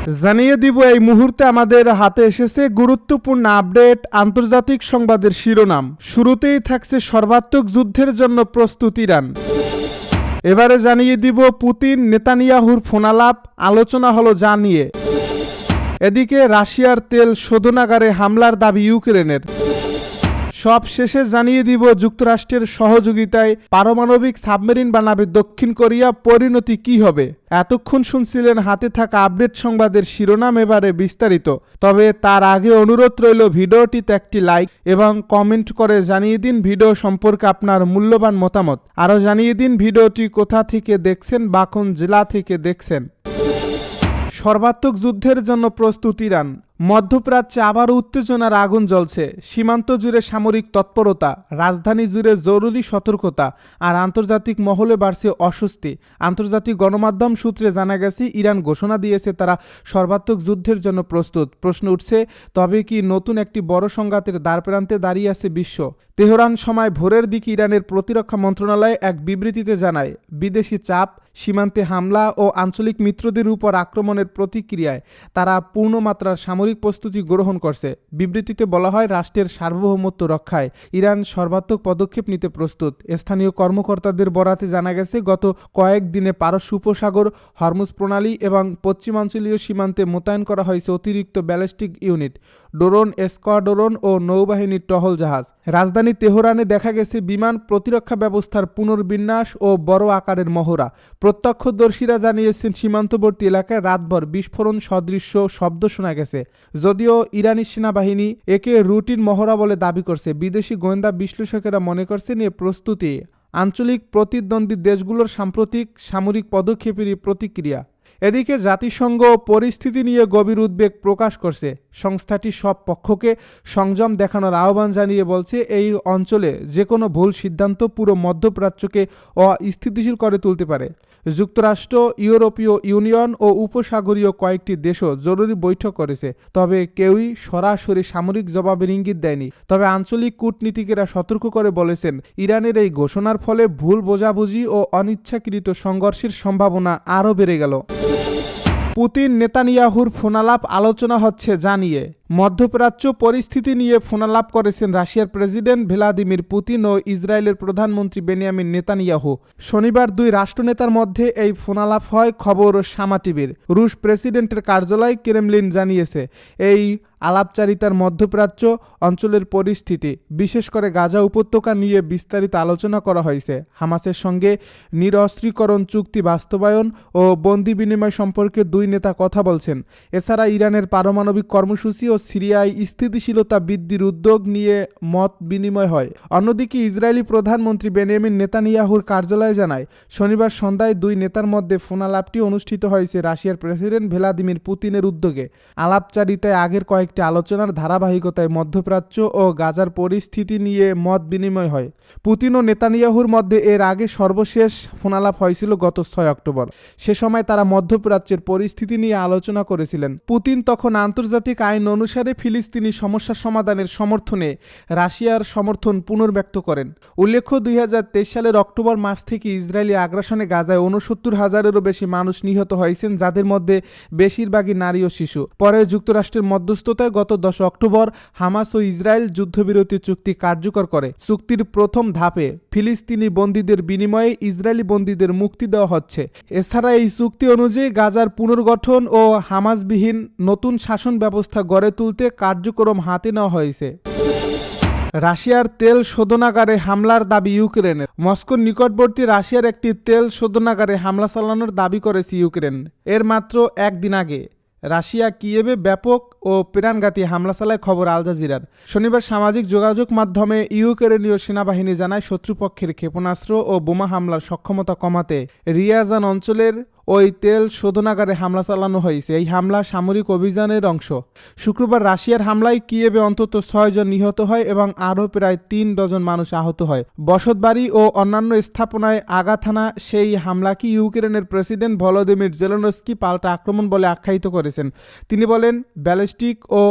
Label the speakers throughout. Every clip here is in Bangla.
Speaker 1: জানিয়ে দিব এই মুহূর্তে আমাদের হাতে এসেছে গুরুত্বপূর্ণ আপডেট আন্তর্জাতিক সংবাদের শিরোনাম। শুরুতেই থাকছে সর্বাত্মক যুদ্ধের জন্য প্রস্তুত ইরান। এবারে জানিয়ে দিব পুতিন নেতানিয়াহুর ফোনালাপ, আলোচনা হলো যা নিয়ে। এদিকে রাশিয়ার তেল শোধনাগারে হামলার দাবি ইউক্রেনের। সব শেষে জানিয়ে দিব যুক্তরাষ্ট্রের সহযোগিতায় পারমাণবিক সাবমেরিন বানাবে দক্ষিণ কোরিয়া, পরিণতি কি হবে। এতক্ষণ শুনছিলেন হাতে থাকা আপডেট সংবাদের শিরোনাম, এবারে বিস্তারিত। তবে তার আগে অনুরোধ রইল ভিডিওটিতে একটি লাইক এবং কমেন্ট করে জানিয়ে দিন ভিডিও সম্পর্কে আপনার মূল্যবান মতামত। আরও জানিয়ে দিন ভিডিওটি কোথা থেকে দেখছেন বা কোন জেলা থেকে দেখছেন। সর্বাত্মক যুদ্ধের জন্য প্রস্তুত ইরান। মধ্যপ্রাচ্যে আবারও উত্তেজনার আগুন জ্বলছে। সীমান্ত জুড়ে সামরিক তৎপরতা, রাজধানী জুড়ে জরুরি সতর্কতা, আর আন্তর্জাতিক মহলে বাড়ছে অস্বস্তি। আন্তর্জাতিক গণমাধ্যম সূত্রে জানা গেছে ইরান ঘোষণা দিয়েছে তারা সর্বাত্মক যুদ্ধের জন্য প্রস্তুত। প্রশ্ন উঠছে, তবে কি নতুন একটি বড় সংঘাতের দ্বারপ্রান্তে দাঁড়িয়ে আছে বিশ্ব? তেহরান সময় ভোরের দিকে ইরানের প্রতিরক্ষা মন্ত্রণালয় এক বিবৃতিতে জানায়, বিদেশি চাপ, সীমান্তে হামলা ও আঞ্চলিক মিত্রদের উপর আক্রমণের প্রতিক্রিয়ায় তারা পূর্ণমাত্রার সামরিক প্রস্তুতি গ্রহণ করছে। বিবৃতিতে বলা হয়, রাষ্ট্রের সার্বভৌমত্ব রক্ষায় ইরান সর্বাত্মক পদক্ষেপ নিতে প্রস্তুত। স্থানীয় কর্মকর্তাদের বরাতে জানা গেছে, গত কয়েকদিনে পারস্য উপসাগর, হরমুজ প্রণালী এবং পশ্চিমাঞ্চলীয় সীমান্তে মোতায়েন করা হয়েছে অতিরিক্ত ব্যালিস্টিক ইউনিট, ড্রোন স্কোয়াড্রন ও নৌবাহিনীর টহল জাহাজ। রাজধানী তেহরানে দেখা গেছে বিমান প্রতিরক্ষা ব্যবস্থার পুনর্বিন্যাস ও বড় আকারের মহড়া। প্রত্যক্ষদর্শীরা জানিয়েছেন, সীমান্তবর্তী এলাকায় রাতভর বিস্ফোরণ সদৃশ্য শব্দ শোনা গেছে। যদিও ইরানি সেনাবাহিনী একে রুটিন মহড়া বলে দাবি করছে, বিদেশি গোয়েন্দা বিশ্লেষকেরা মনে করছেন এ প্রস্তুতি আঞ্চলিক প্রতিদ্বন্দ্বী দেশগুলোর সাম্প্রতিক সামরিক পদক্ষেপেরই প্রতিক্রিয়া। এদিকে জাতিসংঘ পরিস্থিতি নিয়ে গভীর উদ্বেগ প্রকাশ করছে। সংস্থাটি সব পক্ষকে সংযম দেখানোর আহ্বান জানিয়ে বলছে, এই অঞ্চলে যে কোনো ভুল সিদ্ধান্ত পুরো মধ্যপ্রাচ্যকে অস্থিতিশীল করে তুলতে পারে। যুক্তরাষ্ট্র, ইউরোপীয় ইউনিয়ন ও উপসাগরীয় কয়েকটি দেশও জরুরি বৈঠক করেছে, তবে কেউই সরাসরি সামরিক জবাবের ইঙ্গিত দেয়নি। তবে আঞ্চলিক কূটনীতিকেরা সতর্ক করে বলেছেন, ইরানের এই ঘোষণার ফলে ভুল বোঝাবুঝি ও অনিচ্ছাকৃত সংঘর্ষের সম্ভাবনা আরও বেড়ে গেল। পুতিন নেতানিয়াহুর ফোনালাপ, আলোচনা হচ্ছে জানিয়ে। মধ্যপ্রাচ্য পরিস্থিতি নিয়ে ফোনালাপ করেছেন রাশিয়ার প্রেসিডেন্ট ভ্লাদিমির পুতিন ও ইসরায়েলের প্রধানমন্ত্রী বেনিয়ামিন নেতানিয়াহু। শনিবার দুই রাষ্ট্রনেতার মধ্যে এই ফোনালাপ হয়, খবর সামা টিভির। রুশ প্রেসিডেন্টের কার্যালয় ক্রেমলিন জানিয়েছে, এই আলাপচারিতার মধ্যপ্রাচ্য অঞ্চলের পরিস্থিতি, বিশেষ করে গাজা উপত্যকা নিয়ে বিস্তারিত আলোচনা করা হয়েছে। হামাসের সঙ্গে নিরস্ত্রীকরণ চুক্তি বাস্তবায়ন ও বন্দি বিনিময় সম্পর্কে দুই নেতা কথা বলছেন। এছাড়া ইরানের পারমাণবিক কর্মসূচি ও সিরিয়ায় স্থিতিশীলতা বৃদ্ধির উদ্যোগ নিয়ে মত বিনিময় হয়। অন্যদিকে ইসরায়েলি প্রধানমন্ত্রী বেনিয়ামিন নেতানিয়াহুর কার্যালয় জানায়, শনিবার সন্ধ্যায় দুই নেতার মধ্যে ফোনালাপটি অনুষ্ঠিত হয়েছে রাশিয়ার প্রেসিডেন্ট ভ্লাদিমির পুতিনের উদ্যোগে। আলাপচারিতায় আগের কয়েকটি আলোচনার ধারাবাহিকতায় মধ্যপ্রাচ্য ও গাজার পরিস্থিতি নিয়ে মত বিনিময় হয়। পুতিন ও নেতানিয়াহুর মধ্যে এর আগে সর্বশেষ ফোনালাপ হয়েছিল গত 6 অক্টোবর। সে সময় তারা মধ্যপ্রাচ্যের পরিস্থিতি নিয়ে আলোচনা করেছিলেন। পুতিন তখন আন্তর্জাতিক আইন অনুসারে ফিলিস্তিনি সমস্যা সমাধানের সমর্থনে রাশিয়ার সমর্থন পুনর্ব্যক্ত করেন। উল্লেখ্য, 2023 সালের অক্টোবর মাস থেকে ইসরায়েলি আগ্রাসনে গাজায় 69,000-এরও বেশি মানুষ নিহত হয়েছেন, যাদের মধ্যে বেশিরভাগই নারী ও শিশু। পরে যুক্তরাষ্ট্রের মধ্যস্থতায় গত 10 অক্টোবর হামাস ও ইসরায়েল যুদ্ধবিরতি চুক্তি কার্যকর করে। চুক্তির প্রথম ধাপে ফিলিস্তিনি বন্দীদের বিনিময়ে ইসরায়েলি বন্দীদের মুক্তি দেওয়া হচ্ছে। এছাড়া এই চুক্তি অনুযায়ী গাজার পুনর্গঠন ও হামাসবিহীন নতুন শাসন ব্যবস্থা গড়ে তুলতে কার্যক্রম হাতে নেওয়া হয়েছে। রাশিয়ার তেল শোধনাগারে হামলার দাবি ইউক্রেনের। মস্কোর নিকটবর্তী রাশিয়ার একটি তেল শোধনাগারে হামলা চালানোর দাবি করেছে ইউক্রেন। এর মাত্র একদিন আগে রাশিয়া কিয়েভে ব্যাপক ও প্রাণঘাতী হামলা চালায়, খবর আল জাজিরার। শনিবার সামাজিক যোগাযোগ মাধ্যমে ইউক্রেনীয় সেনাবাহিনী জানায়, শত্রুপক্ষের ক্ষেপণাস্ত্র ও বোমা হামলার সক্ষমতা কমাতে রিয়াজান অঞ্চলের ওই তেল শোধনাগারে হামলা চালানো হয়েছে। এই হামলা সামরিক অভিযানের অংশ। শুক্রবার রাশিয়ার হামলায় কিয়েভে অন্তত 6 জন নিহত হয় এবং আরও প্রায় 3 ডজন মানুষ আহত হয়। বসতবাড়ি ও অন্যান্য স্থাপনায় আঘাত হানা সেই হামলাকে ইউক্রেনের প্রেসিডেন্ট ভলোদিমির জেলেনস্কি পাল্টা আক্রমণ বলে আখ্যায়িত করেছেন। তিনি বলেন, ব্যালিস্টিক ও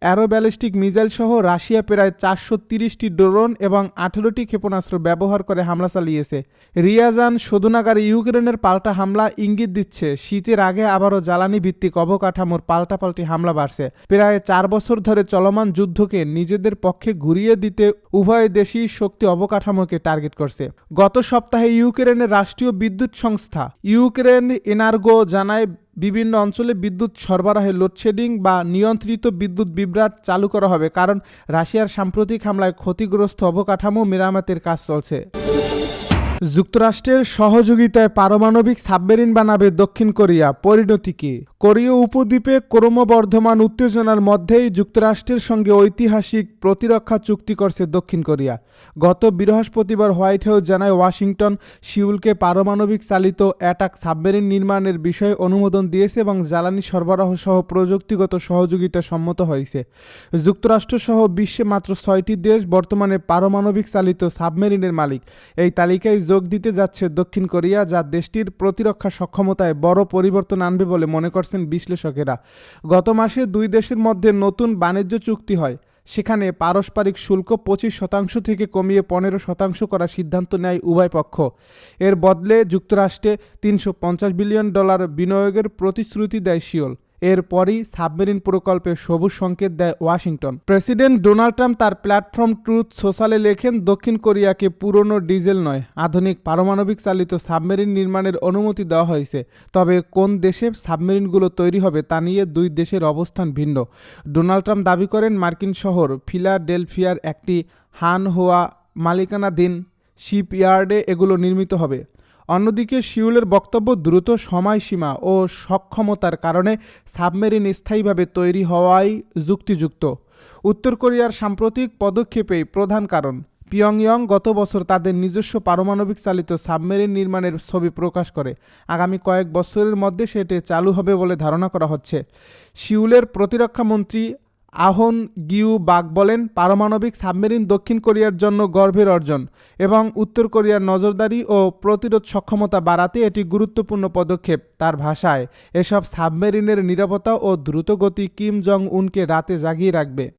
Speaker 1: অ্যারোব্যালিস্টিক মিসাইল সহ রাশিয়া প্রায় 430টি ড্রোন এবং 18টি ক্ষেপণাস্ত্র ব্যবহার করে হামলা চালিয়েছে। রিয়াজান শোধনাগারে ইউক্রেনের পাল্টা হামলা ইঙ্গিত দিচ্ছে শীতের আগে আবারও জ্বালানি ভিত্তিক অবকাঠামোর পাল্টাপাল্টি হামলা বাড়ছে। প্রায় 4 বছর ধরে চলমান যুদ্ধকে নিজেদের পক্ষে ঘুরিয়ে দিতে উভয় দেশই শক্তি অবকাঠামোকে টার্গেট করছে। গত সপ্তাহে ইউক্রেনের রাষ্ট্রীয় বিদ্যুৎ সংস্থা ইউক্রেন এনার্গো জানায় বিভিন্ন অঞ্চলে বিদ্যুৎ সরবরাহে লোডশেডিং বা নিয়ন্ত্রিত বিদ্যুৎ বিভ্রাট চালু করা হবে, কারণ রাশিয়ার সাম্প্রতিক হামলায় ক্ষতিগ্রস্ত অবকাঠামো মেরামতের কাজ চলছে। যুক্তরাষ্ট্রের সহযোগিতায় পারমাণবিক সাবমেরিন বানাবে দক্ষিণ কোরিয়া, পরিণতি কি? কোরীয় উপদ্বীপে ক্রমবর্ধমান উত্তেজনার মধ্যেই যুক্তরাষ্ট্রের সঙ্গে ঐতিহাসিক প্রতিরক্ষা চুক্তি করছে দক্ষিণ কোরিয়া। গত বৃহস্পতিবার হোয়াইট হাউস জানায় ওয়াশিংটন সিউলকে পারমাণবিক চালিত অ্যাটাক সাবমেরিন নির্মাণের বিষয়ে অনুমোদন দিয়েছে এবং জ্বালানি সরবরাহ সহ প্রযুক্তিগত সহযোগিতা সম্মত হয়েছে। যুক্তরাষ্ট্রসহ বিশ্বে মাত্র 6টি দেশ বর্তমানে পারমাণবিক চালিত সাবমেরিনের মালিক। এই তালিকায় যোগ দিতে যাচ্ছে দক্ষিণ কোরিয়া, যা দেশটির প্রতিরক্ষা সক্ষমতায় বড় পরিবর্তন আনবে বলে মনে করছেন বিশ্লেষকেরা। গত মাসে দুই দেশের মধ্যে নতুন বাণিজ্য চুক্তি হয়। সেখানে পারস্পরিক শুল্ক 25% থেকে কমিয়ে 15% করার সিদ্ধান্ত নেয় উভয় পক্ষ। এর বদলে যুক্তরাষ্ট্রে $350 বিলিয়ন বিনিয়োগের প্রতিশ্রুতি দেয় সিওল। এরপরই সাবমেরিন প্রকল্পে সবুজ সংকেত দেয় ওয়াশিংটন। প্রেসিডেন্ট ডোনাল্ড ট্রাম্প তার প্ল্যাটফর্ম ট্রুথ সোশ্যালে লেখেন, দক্ষিণ কোরিয়াকে পুরনো ডিজেল নয়, আধুনিক পারমাণবিক চালিত সাবমেরিন নির্মাণের অনুমতি দেওয়া হয়েছে। তবে কোন দেশে সাবমেরিনগুলো তৈরি হবে তা নিয়ে দুই দেশের অবস্থান ভিন্ন। ডোনাল্ড ট্রাম্প দাবি করেন মার্কিন শহর ফিলাডেলফিয়ার একটি হানহোয়া মালিকানাধীন শিপইয়ার্ডে এগুলো নির্মিত হবে। অন্যদিকে সিউলের বক্তব্য, দ্রুত সময়সীমা ও সক্ষমতার কারণে সাবমেরিন স্থায়ীভাবে তৈরি হওয়াই যুক্তিযুক্ত। উত্তর কোরিয়ার সাম্প্রতিক পদক্ষেপেই প্রধান কারণ। পিয়ংইয়ং গত বছর তাদের নিজস্ব পারমাণবিক চালিত সাবমেরিন নির্মাণের ছবি প্রকাশ করে। আগামী কয়েক বছরের মধ্যে সেটি চালু হবে বলে ধারণা করা হচ্ছে। সিউলের প্রতিরক্ষা মন্ত্রী আহন গিউ বাক বলেন, পারমাণবিক সাবমেরিন দক্ষিণ কোরিয়ার জন্য গর্বের অর্জন এবং উত্তর কোরিয়ার নজরদারি ও প্রতিরোধ সক্ষমতা বাড়াতে এটি গুরুত্বপূর্ণ পদক্ষেপ। তার ভাষায়, এসব সাবমেরিনের নিরাপত্তা ও দ্রুতগতি কিম জং উনকে রাতে জাগিয়ে রাখবে।